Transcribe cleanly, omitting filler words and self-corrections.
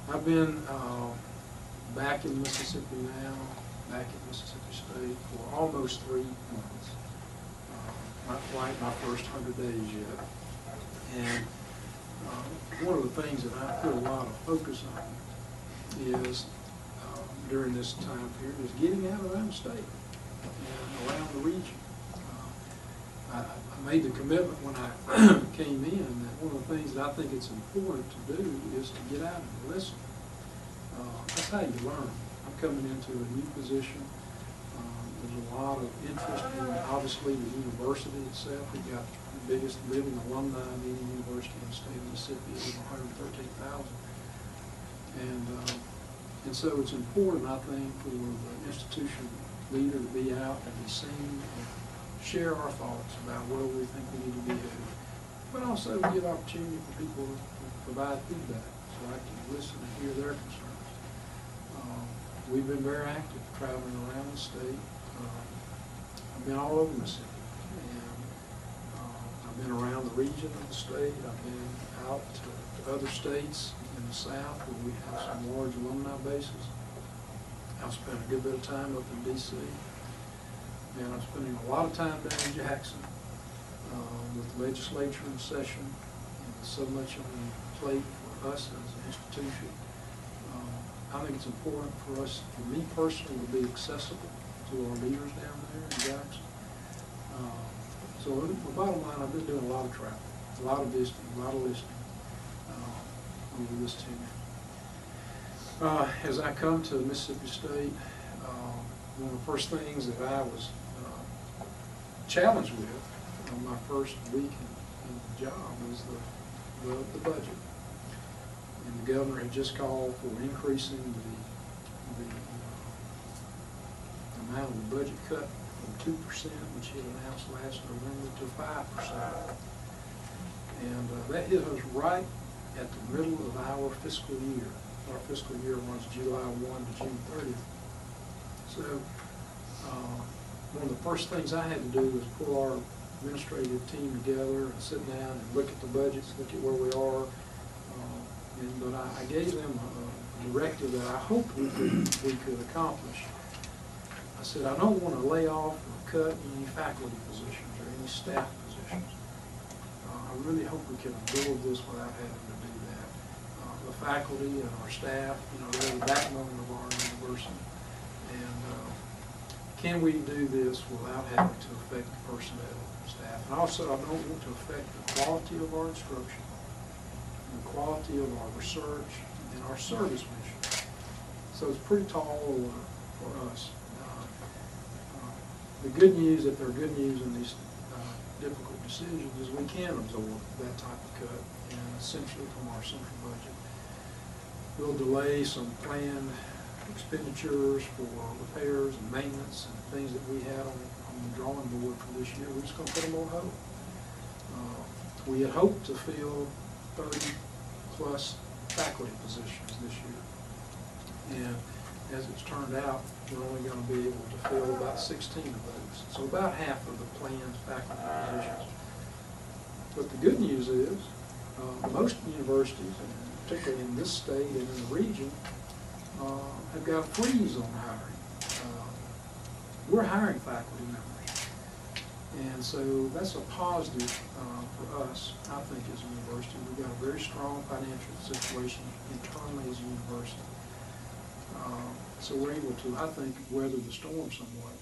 I've been back in Mississippi now, back in Mississippi State for almost 3 months. Not quite my first 100 days yet. And one of the things that I put a lot of focus on is, during this time period, is getting out around the state and around the region. I made the commitment when I came in that one of the things that I think it's important to do is to get out and listen. That's how you learn. I'm coming into a new position. There's a lot of interest in, obviously, the university itself. We've got the biggest living alumni of any university in the state of Mississippi, over 113,000. And so it's important, I think, for the institution leader to be out and be seen and share our thoughts about where we think we need to be headed, but also give opportunity for people to provide feedback so I can listen and hear their concerns. We've been very active traveling around the state. I've been all over Mississippi, and I've been around the region of the state. I've been out to other states in the South where we have some large alumni bases. I've spent a good bit of time up in D.C., and I'm spending a lot of time down in Jackson with the legislature in session, and so much on the plate for us as an institution. I think it's important for us, for me personally, to be accessible to our leaders down there in Jackson. So the bottom line, I've been doing a lot of travel, a lot of visiting, a lot of listening over this tenure. As I come to Mississippi State, one of the first things that I was challenged with on my first week in the job was the budget. And the governor had just called for increasing the amount of the budget cut from 2%, which he had announced last November, to 5%. And that hit us right at the middle of our fiscal year. Our fiscal year runs July 1 to June 30th. So one of the first things I had to do was pull our administrative team together and sit down and look at the budgets, look at where we are. But I gave them a directive that I hoped we could accomplish. I said, I don't want to lay off or cut any faculty positions or any staff positions. I really hope we can absorb this without having to do that. The faculty and our staff, they're the backbone of our university. And can we do this without having to affect the personnel staff? And also, I don't want to affect the quality of our instruction, the quality of our research, and our service mission. So it's pretty tall order for us. The good news, if there are good news in these difficult decisions, is we can absorb that type of cut, and essentially from our central budget. We'll delay some planned expenditures for repairs and maintenance and things that we had on the drawing board for this year. We're just going to put them on hold. We had hoped to fill 30+ faculty positions this year, and as it's turned out, we're only going to be able to fill about 16 of those, so about half of the planned faculty positions. But the good news is most universities, particularly in this state and in the region, have got a freeze on hiring. We're hiring faculty members, and so that's a positive for us, I think, as a university. We've got a very strong financial situation internally as a university. So we're able to, I think, weather the storm somewhat.